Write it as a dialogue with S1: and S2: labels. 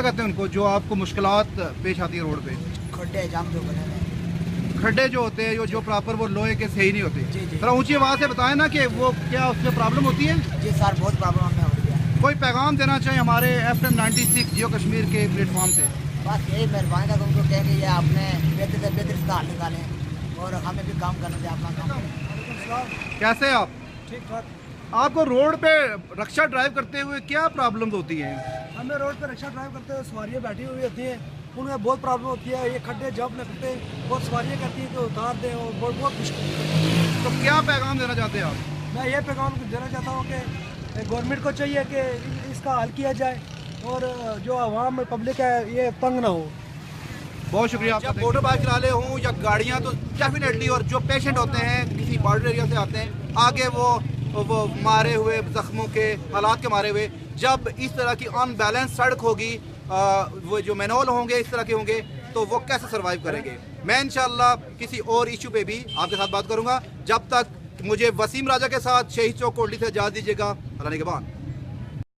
S1: कहते हैं उनको जो आपको मुश्किलात पेश आती है रोड पे?
S2: खड्डे जाम जो बने हैं,
S1: खड्डे जो होते हैं जो प्रॉपर वो लोहे के सही नहीं होते।
S2: जी, जी।
S1: थोड़ा ऊंची आवाज़ से बताएं ना कि वो क्या उससे प्रॉब्लम होती है।
S2: जी सर बहुत प्रॉब्लम हमें हो रही है।
S1: कोई पैगाम देना चाहिए हमारे FM 96 जियो कश्मीर के प्लेटफॉर्म से?
S2: बस यही मेहरबानी था तुमको कह के ये आपने बेहतर से बेहतर इसका हल निकालें और हमें भी काम करना चाहिए अपना काम।
S1: कैसे हैं आप?
S2: ठीक ठाक।
S1: आपको रोड पे रिक्शा ड्राइव करते हुए क्या प्रॉब्लम होती है?
S2: हमें रोड पर रिक्शा ड्राइव करते हुए सवारियाँ बैठी हुई होती हैं, उनमें बहुत प्रॉब्लम होती है। ये खड्डे जब लगते हैं बहुत सवारियाँ कहती हैं कि उतार दें और बहुत मुश्किल।
S1: तो क्या पैगाम देना चाहते हैं आप?
S2: मैं ये पैगाम देना चाहता हूँ कि गवर्नमेंट को चाहिए कि इसका हल किया जाए और जो आवाम पब्लिक है ये तंग ना हो।
S1: बहुत शुक्रिया आपका। मोटर बाइक वाले हों या गाड़ियाँ तो डेफिनेटली, और जो पेशेंट होते हैं किसी बॉर्डर एरिया से आते हैं आगे वो मारे हुए जख्मों के हालात के मारे हुए, जब इस तरह की अनबैलेंस सड़क होगी, वो जो मैनुअल होंगे इस तरह के होंगे तो वो कैसे सर्वाइव करेंगे। मैं इंशाल्लाह किसी और इशू पे भी आपके साथ बात करूंगा। जब तक मुझे वसीम राजा के साथ शहीद चौक कोटली से इजाज़त दीजिएगा। अल्लाह निगहबान।